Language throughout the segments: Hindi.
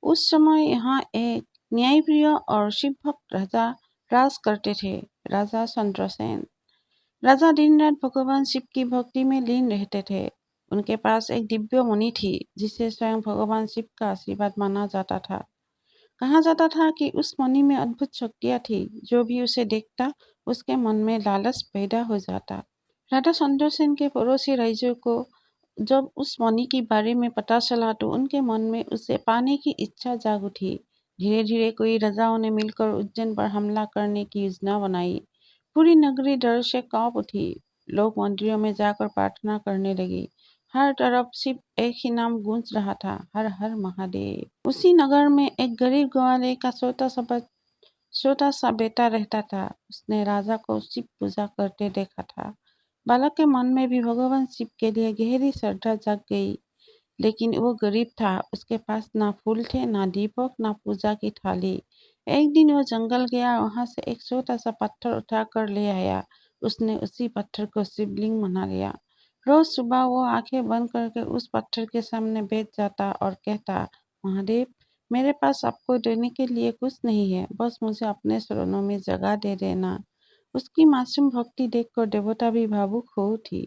उस समय यहाँ एक न्यायप्रिय और शिव भक्त राजा राज करते थे, राजा चंद्रसेन। राजा दिन रात भगवान शिव की भक्ति में लीन रहते थे। उनके पास एक दिव्य मणि थी जिसे स्वयं भगवान शिव का आशीर्वाद माना जाता था। कहा जाता था कि उस मणि में अद्भुत शक्तियां थी, जो भी उसे देखता उसके मन में लालच पैदा हो जाता। राजा चंद्रसेन के पड़ोसी राज्यों को जब उस मणि के बारे में पता चला तो उनके मन में उसे पाने की इच्छा जाग उठी। धीरे धीरे कई राजाओं ने मिलकर उज्जैन पर हमला करने की योजना बनाई। पूरी नगरी डर से कांप उठी। लोग मंदिरों में जाकर प्रार्थना करने लगे। हर तरफ सिर्फ एक ही नाम गूंज रहा था, हर हर महादेव। उसी नगर में एक गरीब ग्वाले का छोटा सा बेटा रहता था। उसने राजा को शिव पूजा करते देखा था। बालक के मन में भी भगवान शिव के लिए गहरी श्रद्धा जाग गई। लेकिन वो गरीब था, उसके पास ना फूल थे, ना दीपक, ना पूजा की थाली। एक दिन वो जंगल गया, वहां से एक छोटा सा पत्थर उठा कर ले आया। उसने उसी पत्थर को शिवलिंग बना लिया। रोज सुबह वो आंखें बंद करके उस पत्थर के सामने बैठ जाता और कहता, महादेव, मेरे पास आपको देने के लिए कुछ नहीं है, बस मुझे अपने चरणों में जगह दे देना। उसकी मासूम भक्ति देखकर देवता भी भावुक हो उठी।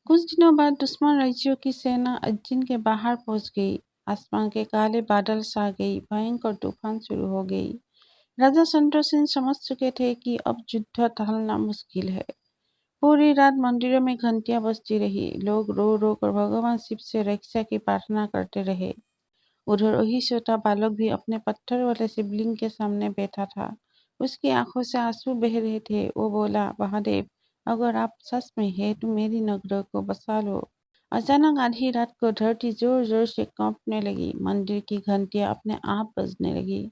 कुछ दिनों बाद दुश्मन राज्यों की सेना उज्जैन के बाहर पहुंच गई। आसमान के काले बादल छा गई, भयंकर तूफान शुरू हो गई। राजा चंद्रसेन समझ चुके थे कि अब युद्ध टालना मुश्किल है। पूरी रात मंदिरों में घंटियां बजती रही। लोग रो रो कर भगवान शिव से रक्षा की प्रार्थना करते रहे। उधर वही छोटा बालक भी अपने पत्थर वाले शिवलिंग के सामने बैठा था। उसकी आंखों से आंसू बह रहे थे। वो बोला, महादेव, अगर आप सच में है तो मेरी नगर को बचा लो। अचानक आधी रात को धरती जोर जोर से कांपने लगी। मंदिर की घंटियां अपने आप बजने लगी।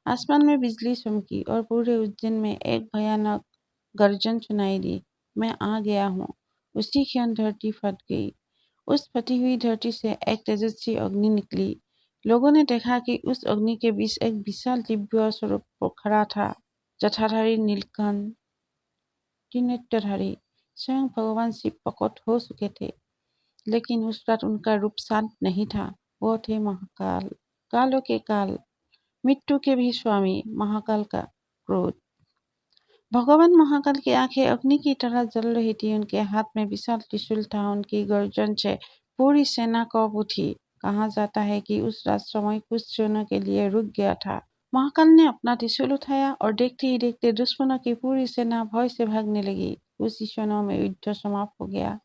आसमान में बिजली चमकी और पूरे उज्जैन में एक भयानक गर्जन सुनाई दी। मैं आ गया हूँ। उसी क्षण धरती फट गई। उस फटी हुई धरती से एक तेजस्वी अग्नि निकली। लोगों ने देखा कि उस अग्नि के बीच एक विशाल दिव्य स्वरूप खड़ा था। जटाधारी नीलकंठ त्रिनेत्रधारी स्वयं भगवान शिव प्रकट हो चुके थे। लेकिन उस रात उनका रूप शांत नहीं था। वो थे महाकाल, कालों के काल, मृत्यु के भी स्वामी, महाकाल का क्रोध। भगवान महाकाल की आंखें अग्नि की तरह जल रही थी। उनके हाथ में विशाल त्रिशूल था। उनकी गर्जन से पूरी सेना कांप उठी। कहा जाता है कि उस रात समय कुछ क्षणों के लिए रुक गया था। महाकाल ने अपना त्रिशूल उठाया और देखते ही देखते दुश्मनों की पूरी सेना भय से भागने लगी। उसी क्षणों में युद्ध समाप्त हो गया।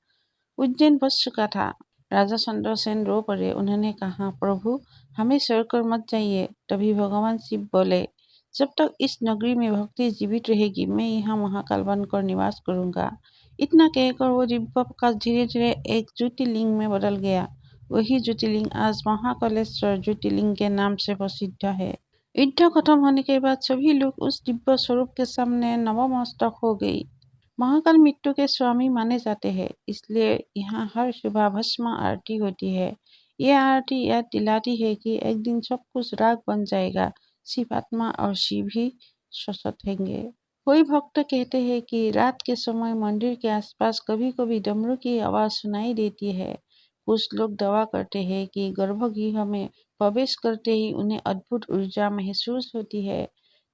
उज्जैन बच चुका था। राजा चंद्रसेन रो पड़े। उन्होंने कहा, प्रभु, हमें छोड़कर मत जाइए। तभी भगवान शिव बोले, जब तक इस नगरी में भक्ति जीवित रहेगी, मैं यहाँ महाकाल बनकर निवास करूंगा। इतना कहकर वो दिव्य प्रकाश धीरे धीरे एक ज्योतिर्लिंग में बदल गया। वही ज्योतिर्लिंग आज महाकालेश्वर ज्योतिर्लिंग के नाम से प्रसिद्ध है। युद्ध खत्म होने के बाद सभी लोग उस दिव्य स्वरूप के सामने नतमस्तक हो गई। महाकाल मृत्यु के स्वामी माने जाते हैं, इसलिए यहाँ हर सुबह भस्म आरती होती है। ये आरती याद दिलाती है कि एक दिन सब कुछ राख बन जाएगा, शिव आत्मा और शिव ही शाश्वत होंगे। कोई भक्त कहते हैं कि रात के समय मंदिर के आसपास कभी कभी डमरू की आवाज सुनाई देती है। कुछ लोग दावा करते हैं कि गर्भगृह में प्रवेश करते ही उन्हें अद्भुत ऊर्जा महसूस होती है।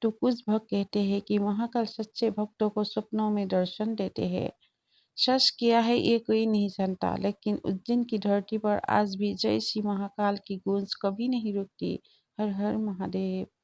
तो कुछ भक्त कहते हैं कि महाकाल सच्चे भक्तों को सपनों में दर्शन देते हैं। सच क्या है ये कोई नहीं जानता, लेकिन उज्जैन की धरती पर आज भी जय श्री महाकाल की गूंज कभी नहीं रुकती। हर हर महादेव।